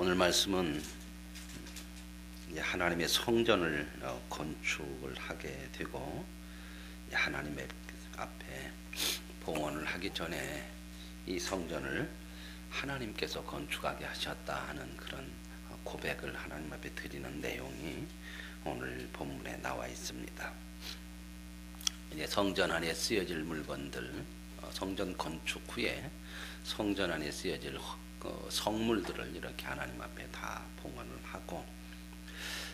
오늘 말씀은 이제 하나님의 성전을 건축을 하게 되고 하나님의 앞에 봉헌을 하기 전에 이 성전을 하나님께서 건축하게 하셨다 하는 그런 고백을 하나님 앞에 드리는 내용이 오늘 본문에 나와 있습니다. 이제 성전 안에 쓰여질 물건들, 성전 건축 후에 성전 안에 쓰여질 성물들을 이렇게 하나님 앞에 다 봉헌을 하고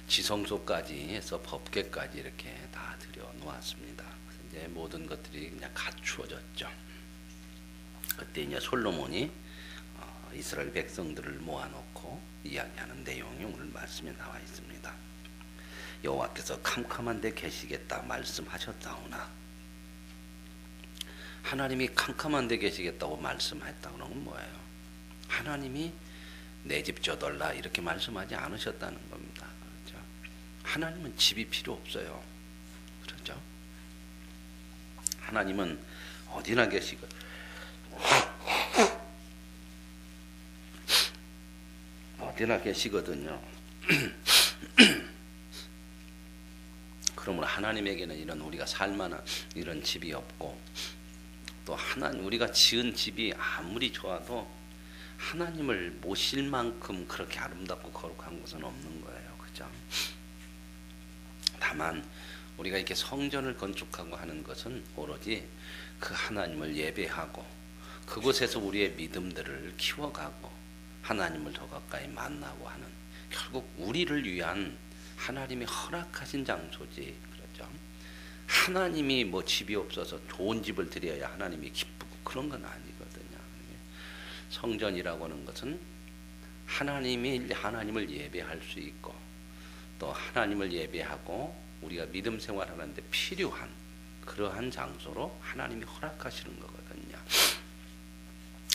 지성소까지 해서 법궤까지 이렇게 다 들여 놓았습니다. 이제 모든 것들이 그냥 갖추어졌죠. 그때 이제 솔로몬이 이스라엘 백성들을 모아놓고 이야기하는 내용이 오늘 말씀에 나와 있습니다. 여호와께서 캄캄한 데 계시겠다 말씀하셨다오나, 하나님이 캄캄한 데 계시겠다고 말씀했다는 건 뭐예요? 하나님이 내 집 져달라 이렇게 말씀하지 않으셨다는 겁니다. 그렇죠? 하나님은 집이 필요 없어요. 그렇죠? 하나님은 어디나 계시거든요. 어디나 계시거든요. 그러므로 하나님에게는 이런 우리가 살만한 이런 집이 없고, 또 하나님 우리가 지은 집이 아무리 좋아도 하나님을 모실 만큼 그렇게 아름답고 거룩한 것은 없는 거예요. 그죠? 다만 우리가 이렇게 성전을 건축하고 하는 것은 오로지 그 하나님을 예배하고 그곳에서 우리의 믿음들을 키워가고 하나님을 더 가까이 만나고 하는, 결국 우리를 위한 하나님이 허락하신 장소지. 그렇죠? 하나님이 뭐 집이 없어서 좋은 집을 드려야 하나님이 기쁘고 그런 건 아니거든요. 성전이라고 하는 것은 하나님을 예배할 수 있고, 또 하나님을 예배하고 우리가 믿음 생활하는데 필요한 그러한 장소로 하나님이 허락하시는 거거든요.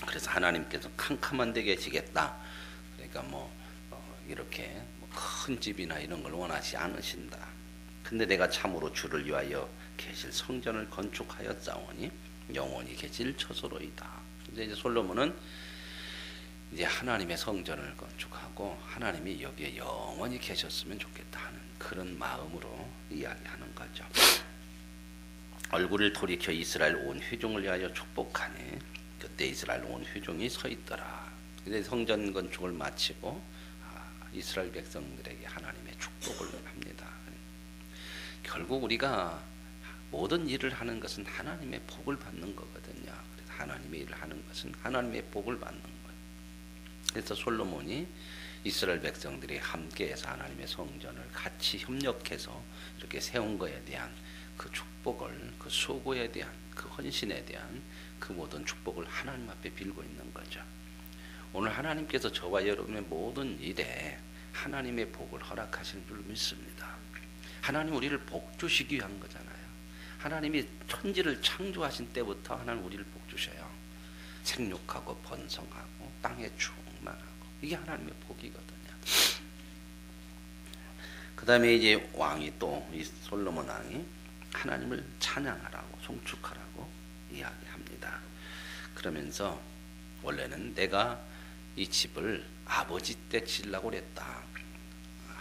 그래서 하나님께서 캄캄한 데 계시겠다. 그러니까 이렇게 큰 집이나 이런 걸 원하지 않으신다. 근데 내가 참으로 주를 위하여 계실 성전을 건축하였사오니 영원히 계실 처소로이다. 이제 솔로몬은 이제 하나님의 성전을 건축하고 하나님이 여기에 영원히 계셨으면 좋겠다 하는 그런 마음으로 이야기하는 거죠. 얼굴을 돌이켜 이스라엘 온 회중을 위하여 축복하니 그때 이스라엘 온 회중이 서 있더라. 이제 성전 건축을 마치고 이스라엘 백성들에게 하나님의 축복을 합니다. 결국 우리가 모든 일을 하는 것은 하나님의 복을 받는 거거든요. 그래서 하나님의 일을 하는 것은 하나님의 복을 받는 거예요. 그래서 솔로몬이 이스라엘 백성들이 함께해서 하나님의 성전을 같이 협력해서 이렇게 세운 것에 대한 그 축복을, 그 수고에 대한 그 헌신에 대한 그 모든 축복을 하나님 앞에 빌고 있는 거죠. 오늘 하나님께서 저와 여러분의 모든 일에 하나님의 복을 허락하시는 줄 믿습니다. 하나님 우리를 복 주시기 위한 거잖아요. 하나님이 천지를 창조하신 때부터 하나님 우리를 복 주셔요. 생육하고 번성하고 땅에 충만하고, 이게 하나님의 복이거든요. 그 다음에 이제 왕이 또 이 솔로몬 왕이 하나님을 찬양하라고 송축하라고 이야기합니다. 그러면서 원래는 내가 이 집을 아버지 때 지으려고 그랬다.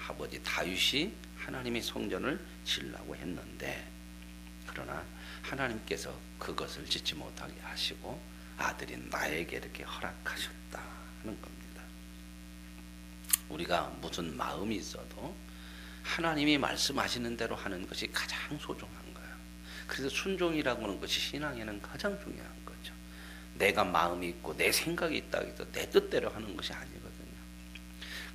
아버지 다윗이 하나님의 성전을 지으려고 했는데, 그러나 하나님께서 그것을 짓지 못하게 하시고 아들인 나에게 이렇게 허락하셨다 하는 겁니다. 우리가 무슨 마음이 있어도 하나님이 말씀하시는 대로 하는 것이 가장 소중한 거예요. 그래서 순종이라고 하는 것이 신앙에는 가장 중요한 거죠. 내가 마음이 있고 내 생각이 있다고 해서 내 뜻대로 하는 것이 아니거든요.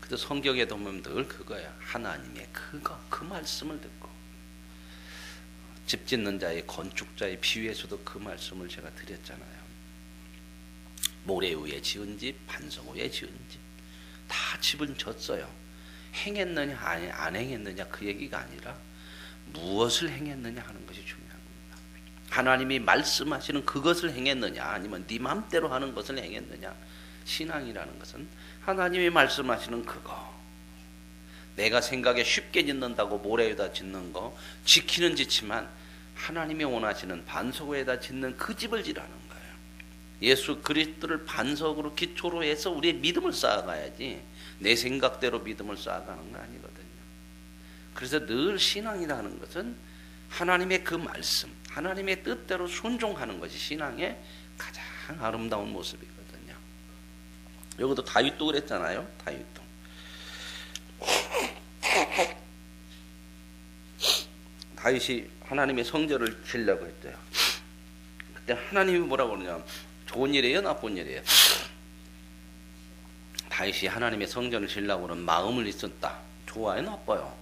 그래서 성경에 보면 늘 그거야. 하나님의 그 말씀을 듣고, 집 짓는 자의 건축자의 비유에서도 그 말씀을 제가 드렸잖아요. 모래 위에 지은 집, 반석 위에 지은 집, 다 집은 졌어요. 행했느냐 안 행했느냐 그 얘기가 아니라 무엇을 행했느냐 하는 것이 중요한 겁니다. 하나님이 말씀하시는 그것을 행했느냐, 아니면 네 맘대로 하는 것을 행했느냐. 신앙이라는 것은 하나님이 말씀하시는 그거, 내가 생각에 쉽게 짓는다고 모래 위에다 짓는 거 지키는 짓지만 하나님이 원하시는 반석 위에다 짓는 그 집을 지라는 거예요. 예수 그리스도를 반석으로 기초로 해서 우리의 믿음을 쌓아가야지 내 생각대로 믿음을 쌓아가는 거 아니거든요. 그래서 늘 신앙이라는 것은 하나님의 그 말씀, 하나님의 뜻대로 순종하는 것이 신앙의 가장 아름다운 모습이거든요. 여기도 다윗도 그랬잖아요. 다윗도. 다윗이 하나님의 성전을 지으려고 했대요. 그때 하나님이 뭐라고 그러냐, 좋은 일이에요, 나쁜 일이에요? 다윗이 하나님의 성전을 지으려고 하는 마음을 있었다. 좋아요, 나빠요?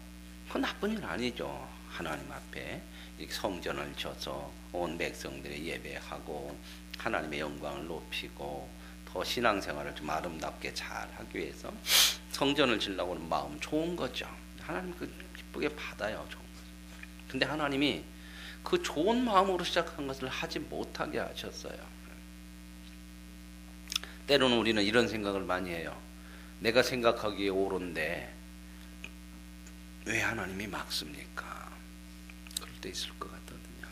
그건 나쁜 일 아니죠. 하나님 앞에 이렇게 성전을 지어서 온 백성들이 예배하고 하나님의 영광을 높이고 더 신앙생활을 좀 아름답게 잘 하기 위해서 성전을 지으려고 하는 마음 좋은 거죠. 하나님 그 기쁘게 받아요. 좋은 거죠. 근데 하나님이 그 좋은 마음으로 시작한 것을 하지 못하게 하셨어요. 때로는 우리는 이런 생각을 많이 해요. 내가 생각하기에 옳은데 왜 하나님이 막습니까? 그럴 때 있을 것 같거든요.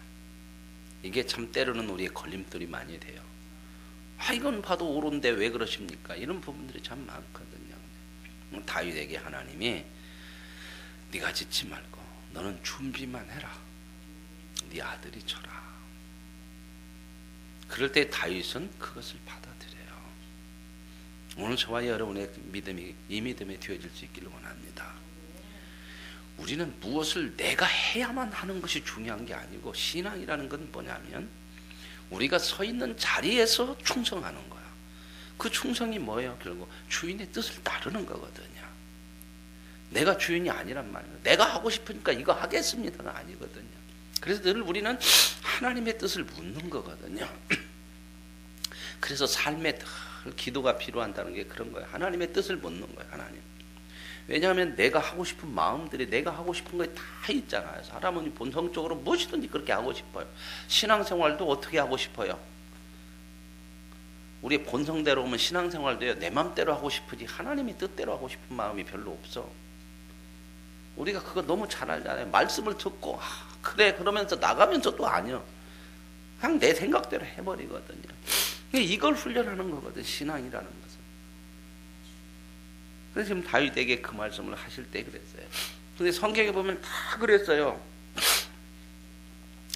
이게 참 때로는 우리의 걸림돌이 많이 돼요. 이건 봐도 옳은데 왜 그러십니까? 이런 부분들이 참 많거든요. 다윗에게 하나님이 네가 짓지 말고 너는 준비만 해라. 네 아들이 쳐라. 그럴 때 다윗은 그것을 받아들여요. 오늘 저와 여러분의 믿음이 이 믿음에 되어질 수 있기를 원합니다. 우리는 무엇을 내가 해야만 하는 것이 중요한 게 아니고 신앙이라는 건 뭐냐면 우리가 서 있는 자리에서 충성하는 거야. 그 충성이 뭐예요? 결국 주인의 뜻을 따르는 거거든요. 내가 주인이 아니란 말이에요. 내가 하고 싶으니까 이거 하겠습니다가 아니거든요. 그래서 늘 우리는 하나님의 뜻을 묻는 거거든요. 그래서 삶에 늘 기도가 필요한다는 게 그런 거예요. 하나님의 뜻을 묻는 거예요. 하나님. 왜냐하면 내가 하고 싶은 마음들이 내가 하고 싶은 게 다 있잖아요. 사람은 본성적으로 무엇이든지 그렇게 하고 싶어요. 신앙생활도 어떻게 하고 싶어요? 우리의 본성대로 오면 신앙생활도요. 내 마음대로 하고 싶으지 하나님의 뜻대로 하고 싶은 마음이 별로 없어. 우리가 그거 너무 잘 알잖아요. 말씀을 듣고 그래 그러면서 나가면서 또 아니요. 그냥 내 생각대로 해버리거든요. 이걸 훈련하는 거거든. 신앙이라는 것은. 그래서 지금 다윗에게 그 말씀을 하실 때 그랬어요. 근데 성경에 보면 다 그랬어요.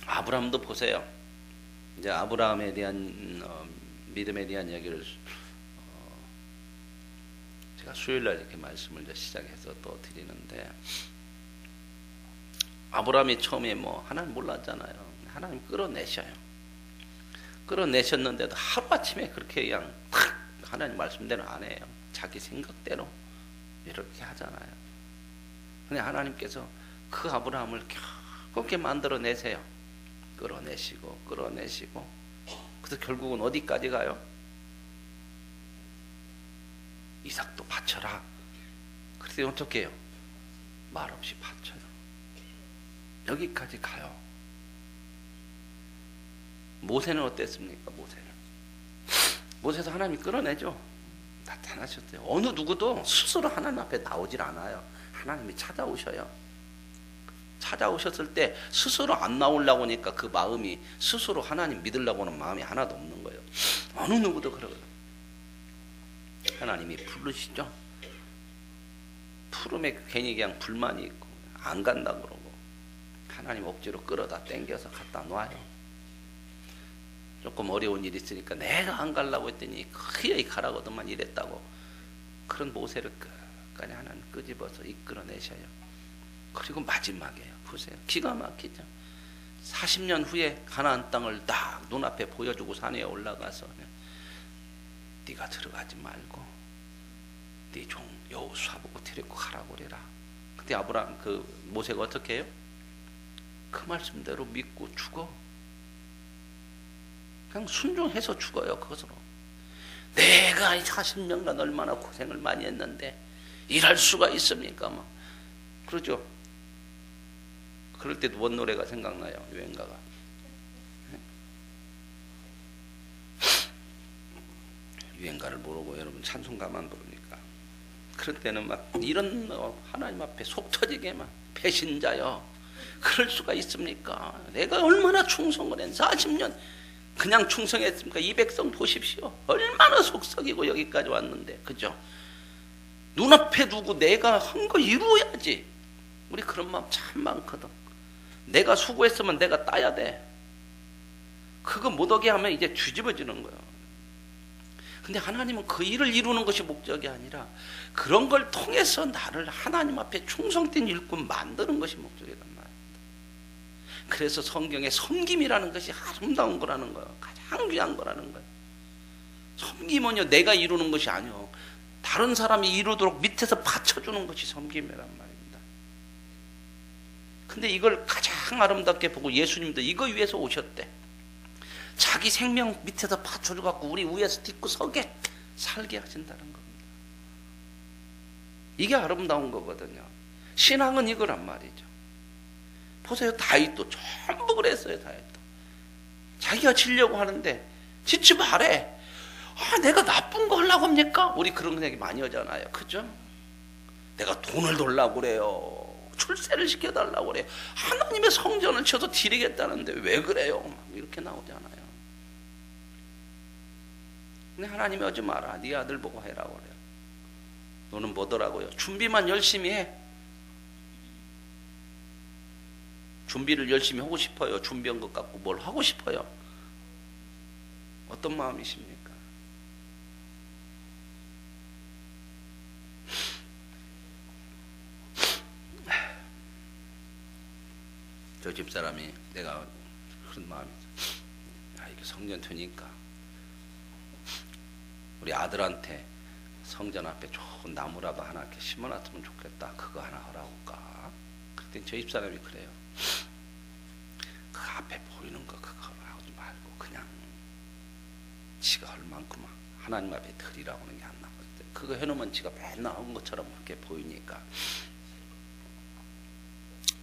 아브라함도 보세요. 이제 아브라함에 대한 믿음에 대한 이야기를 제가 수요일날 이렇게 말씀을 시작해서 또 드리는데 아브라함이 처음에 하나님 몰랐잖아요. 하나님 끌어내셔요. 끌어내셨는데도 하루아침에 그렇게 그냥 하나님 말씀대로 안 해요. 자기 생각대로 이렇게 하잖아요. 근데 하나님께서 그 아브라함을 그렇게 만들어내세요. 끌어내시고 그래서 결국은 어디까지 가요? 이삭도 바쳐라. 그래서 어떻게 해요? 말없이 바쳐요. 여기까지 가요. 모세는 어땠습니까? 모세도 하나님이 끌어내죠. 나타나셨어요. 어느 누구도 스스로 하나님 앞에 나오질 않아요. 하나님이 찾아오셔요. 찾아오셨을 때 스스로 안 나오려고 하니까 그 마음이 스스로 하나님 믿으려고 하는 마음이 하나도 없는 거예요. 어느 누구도 그러거든요. 하나님이 부르시죠. 푸름에 괜히 그냥 불만이 있고 안 간다고 그러고 하나님 억지로 끌어다 땡겨서 갖다 놔요. 조금 어려운 일이 있으니까 내가 안 가려고 했더니 그여이 가라거든만 이랬다고. 그런 모세를 끝까지 하나님 끄집어서 이끌어내셔요. 그리고 마지막에요. 보세요. 기가 막히죠. 40년 후에 가나안 땅을 딱 눈앞에 보여주고 산에 올라가서 네가 들어가지 말고 네 종 여호수아 보고 데리고 가라고 그래라. 그때 아브라함 모세가 어떻게 해요? 그 말씀대로 믿고 죽어. 그냥 순종해서 죽어요. 그것으로. 내가 40년간 얼마나 고생을 많이 했는데 일할 수가 있습니까? 그러죠. 그럴 때도 뭔 노래가 생각나요? 유행가가. 유행가를 모르고 여러분 찬송가만 부르니까. 그럴 때는 이런 하나님 앞에 속 터지게 배신자요. 그럴 수가 있습니까? 내가 얼마나 충성을 했 40년 그냥 충성했습니까? 이 백성 보십시오. 얼마나 속썩이고 여기까지 왔는데, 그죠? 눈앞에 두고 내가 한 거 이루어야지. 우리 그런 마음 참 많거든. 내가 수고했으면 내가 따야 돼. 그거 못하게 하면 이제 뒤집어지는 거예요. 근데 하나님은 그 일을 이루는 것이 목적이 아니라 그런 걸 통해서 나를 하나님 앞에 충성된 일꾼 만드는 것이 목적이란 말입니다. 그래서 성경에 섬김이라는 것이 아름다운 거라는 거예요. 가장 귀한 거라는 거예요. 섬김은요, 내가 이루는 것이 아니요, 다른 사람이 이루도록 밑에서 받쳐주는 것이 섬김이란 말입니다. 근데 이걸 가장 아름답게 보고 예수님도 이거 위해서 오셨대. 자기 생명 밑에서 받쳐줘갖고 우리 위에서 딛고 서게 살게 하신다는 겁니다. 이게 아름다운 거거든요. 신앙은 이거란 말이죠. 보세요, 다윗도 전부 그랬어요. 다윗도 자기가 지려고 하는데 짓지 말래. 내가 나쁜 거 하려고 합니까? 우리 그런 얘기 많이 하잖아요. 그죠? 내가 돈을 돌라고 그래요. 출세를 시켜달라고 그래요. 하나님의 성전을 쳐서 드리겠다는데 왜 그래요? 막 이렇게 나오잖아요. 근데 하나님이 하지 마라. 네 아들 보고 해라고 그래요. 너는 뭐더라고요? 준비만 열심히 해. 준비를 열심히 하고 싶어요? 준비한 것 갖고 뭘 하고 싶어요? 어떤 마음이십니까? 저 집사람이 내가 그런 마음이 있어. 이게 성전 되니까 우리 아들한테 성전 앞에 좋은 나무라도 하나 이렇게 심어놨으면 좋겠다. 그거 하나 하라고 까. 그때 저 집사람이 그래요. 그 앞에 보이는 거 그거 하지 말고 그냥 지가 할 만큼 하나님 앞에 드리라고 하는 게 안 나거든. 그거 해놓으면 지가 맨날 한 것처럼 그렇게 보이니까.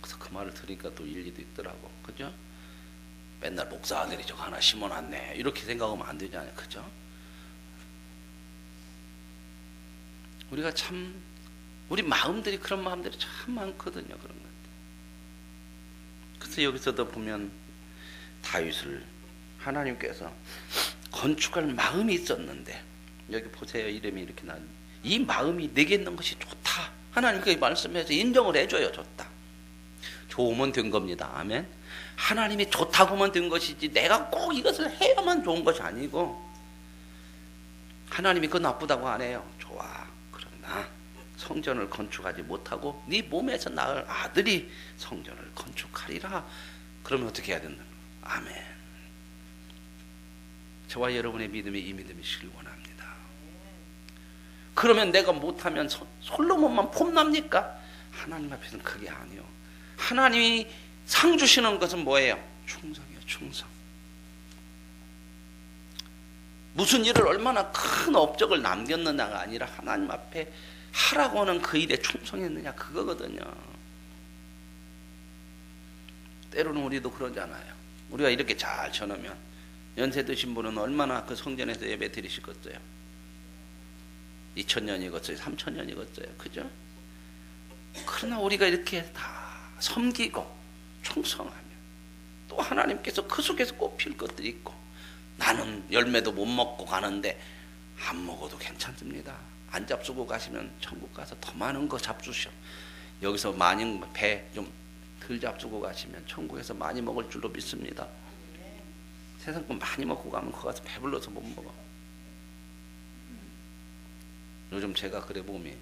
그 말을 들으니까 또 일리도 있더라고. 그죠? 맨날 목사 아들이 저거 하나 심어놨네 이렇게 생각하면 안 되잖아요. 그죠? 우리가 참 우리 마음들이 그런 마음들이 참 많거든요. 그런 것들. 그래서 여기서도 보면 다윗을 하나님께서 건축할 마음이 있었는데, 여기 보세요. 이름이 이렇게 나온 이 마음이 내게 있는 것이 좋다. 하나님께 말씀해서 인정을 해줘요. 좋다. 좋으면 된 겁니다. 아멘. 하나님이 좋다고만 된 것이지 내가 꼭 이것을 해야만 좋은 것이 아니고, 하나님이 그거 나쁘다고 안 해요. 좋아. 그러나 성전을 건축하지 못하고 네 몸에서 낳을 아들이 성전을 건축하리라. 그러면 어떻게 해야 된다? 아멘. 저와 여러분의 믿음이 이 믿음이시길 원합니다. 그러면 내가 못하면 솔로몬만 폼납니까? 하나님 앞에서는 그게 아니요. 하나님이 상 주시는 것은 뭐예요? 충성이에요. 충성. 무슨 일을 얼마나 큰 업적을 남겼느냐가 아니라 하나님 앞에 하라고 하는 그 일에 충성했느냐, 그거거든요. 때로는 우리도 그러잖아요. 우리가 이렇게 잘 쳐놓으면 연세 드신 분은 얼마나 그 성전에서 예배 드리시겠어요? 2000년이겠어요? 3000년이겠어요? 그죠? 그러나 우리가 이렇게 다 섬기고 충성하면 또 하나님께서 그 속에서 꽃필 것들이 있고, 나는 열매도 못 먹고 가는데 안 먹어도 괜찮습니다. 안 잡수고 가시면 천국 가서 더 많은 거 잡수셔. 여기서 많이 배 좀 덜 잡수고 가시면 천국에서 많이 먹을 줄로 믿습니다. 세상 거 많이 먹고 가면 거기 가서 배불러서 못 먹어. 요즘 제가 그래 보면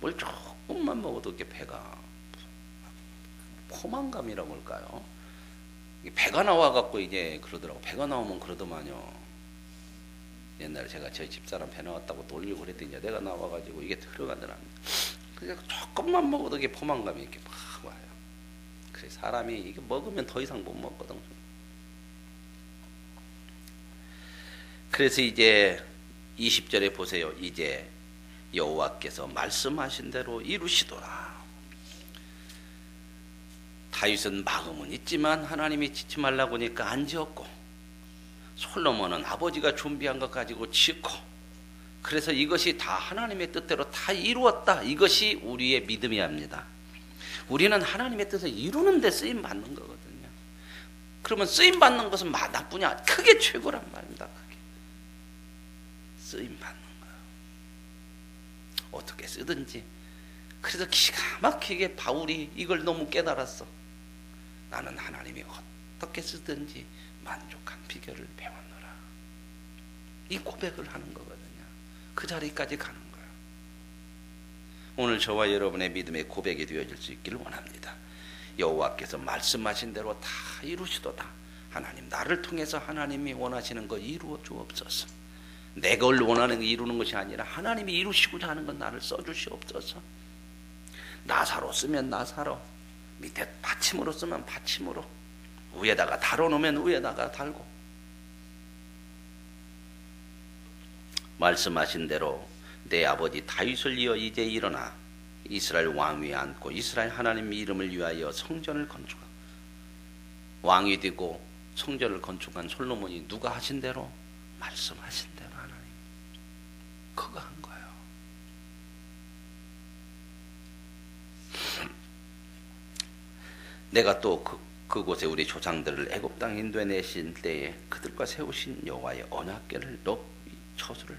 뭘 조금만 먹어도 이렇게 배가 포만감이라고 할까요? 배가 나와갖고 이제 그러더라고. 배가 나오면 그러더만요. 옛날에 제가 저희 집사람 배 나왔다고 놀리고 그랬더니 내가 나와가지고 이게 들어가더랍니다. 그냥 조금만 먹어도 이게 포만감이 이렇게 막 와요. 그래 사람이 이게 먹으면 더 이상 못 먹거든. 그래서 이제 20절에 보세요. 이제 여호와께서 말씀하신 대로 이루시도라. 다윗은 마음은 있지만 하나님이 짓지 말라고 하니까 안 지었고, 솔로몬은 아버지가 준비한 것 가지고 짓고, 그래서 이것이 다 하나님의 뜻대로 다 이루었다. 이것이 우리의 믿음이 합니다. 우리는 하나님의 뜻을 이루는 데 쓰임 받는 거거든요. 그러면 쓰임 받는 것은 나쁘냐? 그게 최고란 말입니다. 그게 쓰임 받는 거예요. 어떻게 쓰든지. 그래서 기가 막히게 바울이 이걸 너무 깨달았어. 나는 하나님이 어떻게 쓰든지 만족한 비결을 배웠노라. 이 고백을 하는 거거든요. 그 자리까지 가는 거예요. 오늘 저와 여러분의 믿음의 고백이 되어질 수 있기를 원합니다. 여호와께서 말씀하신 대로 다 이루시도다. 하나님, 나를 통해서 하나님이 원하시는 거 이루어 주옵소서. 내가 원하는 거 이루는 것이 아니라 하나님이 이루시고자 하는 건 나를 써주시옵소서. 나사로 쓰면 나사로, 밑에 받침으로 쓰면 받침으로, 위에다가 달아놓으면 위에다가 달고, 말씀하신 대로 내 아버지 다윗을 이어 이제 일어나 이스라엘 왕 위에 앉고 이스라엘 하나님 이름을 위하여 성전을 건축하고. 왕이 되고 성전을 건축한 솔로몬이 누가 하신 대로? 말씀하신 대로 하나님 그거 한 거예요. 내가 또 그곳에 우리 조상들을 애굽 땅에 인도해 내신 때에 그들과 세우신 여호와의 언약궤를 처소를,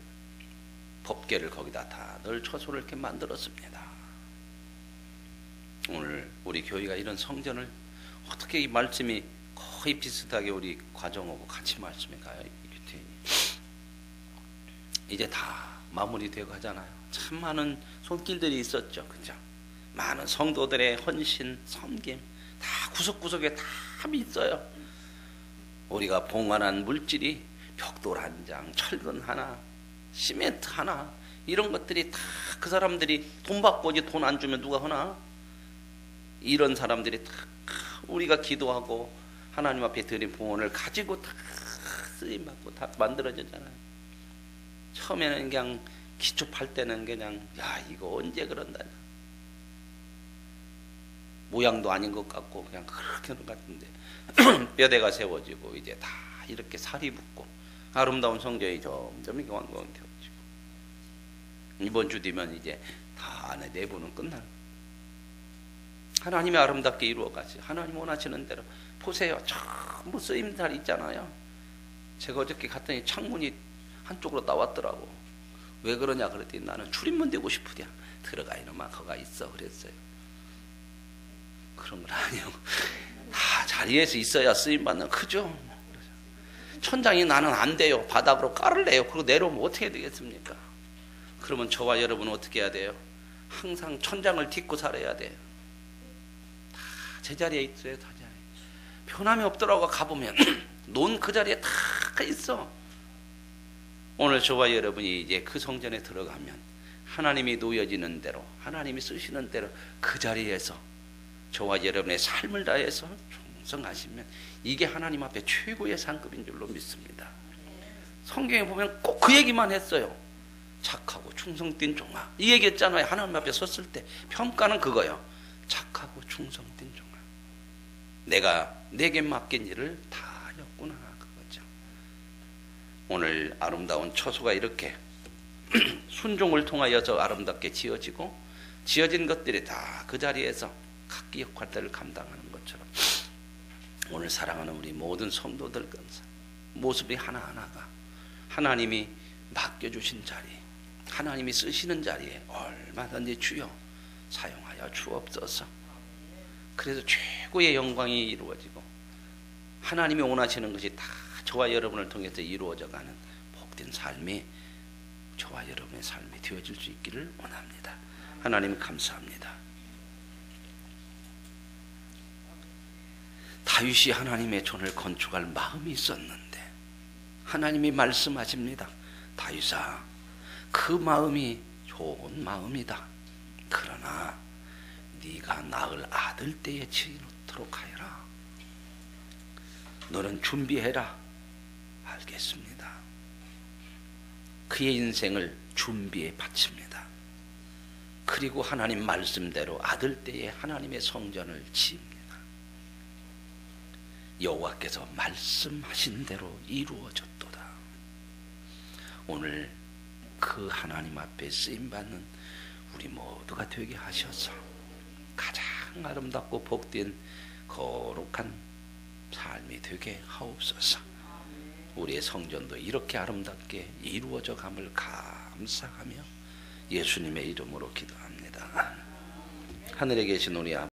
법궤를 거기다 다 늘 처소를 이렇게 만들었습니다. 오늘 우리 교회가 이런 성전을 어떻게 이 말씀이 거의 비슷하게 우리 과정하고 같이 말씀해 가요. 이제 다 마무리되고 하잖아요. 참 많은 손길들이 있었죠. 그죠? 많은 성도들의 헌신, 섬김 다 구석구석에 다 있어요. 우리가 봉헌한 물질이 벽돌 한 장, 철근 하나, 시멘트 하나, 이런 것들이 다 그 사람들이 돈 받고 이제 돈 안 주면 누가 하나? 이런 사람들이 다 우리가 기도하고 하나님 앞에 드린 봉헌을 가지고 다 쓰임 받고 다 만들어졌잖아요. 처음에는 그냥 기초 팔 때는 그냥 야 이거 언제 그런다, 모양도 아닌 것 같고 그냥 그렇게 하는 것 같은데 뼈대가 세워지고 이제 다 이렇게 살이 붙고 아름다운 성전이 점점 이렇게 완공되어지고, 이번 주 뒤면 이제 다 안에 내부는 끝날. 하나님이 아름답게 이루어가지. 하나님 원하시는 대로. 보세요. 전부 쓰임살 있잖아요. 제가 어저께 갔더니 창문이 한쪽으로 나왔더라고. 왜 그러냐 그랬더니 나는 출입문 되고 싶으랴. 들어가 이놈아 거가 있어 그랬어요. 그런 건 아니에요. 다 자리에서 있어야 쓰임받는. 그죠? 천장이 나는 안 돼요. 바닥으로 깔을래요. 그리고 내려오면 어떻게 되겠습니까? 그러면 저와 여러분은 어떻게 해야 돼요? 항상 천장을 딛고 살아야 돼요. 다 제자리에 있어요. 다 자리에. 변함이 없더라고. 가보면 논 그 자리에 다 있어. 오늘 저와 여러분이 이제 그 성전에 들어가면 하나님이 놓여지는 대로, 하나님이 쓰시는 대로 그 자리에서 저와 여러분의 삶을 다해서 충성하시면 이게 하나님 앞에 최고의 상급인 줄로 믿습니다. 성경에 보면 꼭 그 얘기만 했어요. 착하고 충성된 종아. 이 얘기했잖아요. 하나님 앞에 섰을 때 평가는 그거예요. 착하고 충성된 종아. 내가 내게 맡긴 일을 다 하였구나 그거죠. 오늘 아름다운 처소가 이렇게 순종을 통하여서 아름답게 지어지고, 지어진 것들이 다 그 자리에서 각기 역할들을 감당하는 것처럼 오늘 사랑하는 우리 모든 성도들 모습이 하나하나가 하나님이 맡겨주신 자리, 하나님이 쓰시는 자리에 얼마든지 주여 사용하여 주옵소서. 그래서 최고의 영광이 이루어지고 하나님이 원하시는 것이 다 저와 여러분을 통해서 이루어져가는 복된 삶이 저와 여러분의 삶이 되어질 수 있기를 원합니다. 하나님 감사합니다. 다윗이 하나님의 전을 건축할 마음이 있었는데 하나님이 말씀하십니다. 다윗아, 그 마음이 좋은 마음이다. 그러나 네가 낳을 아들 때에 치도록 하여라. 너는 준비해라. 알겠습니다. 그의 인생을 준비에 바칩니다. 그리고 하나님 말씀대로 아들 때에 하나님의 성전을 지읍니다. 여호와께서 말씀하신 대로 이루어졌도다. 오늘 그 하나님 앞에 쓰임받는 우리 모두가 되게 하셔서 가장 아름답고 복된 거룩한 삶이 되게 하옵소서. 우리의 성전도 이렇게 아름답게 이루어져 감을 감사하며 예수님의 이름으로 기도합니다. 하늘에 계신 우리 아버지,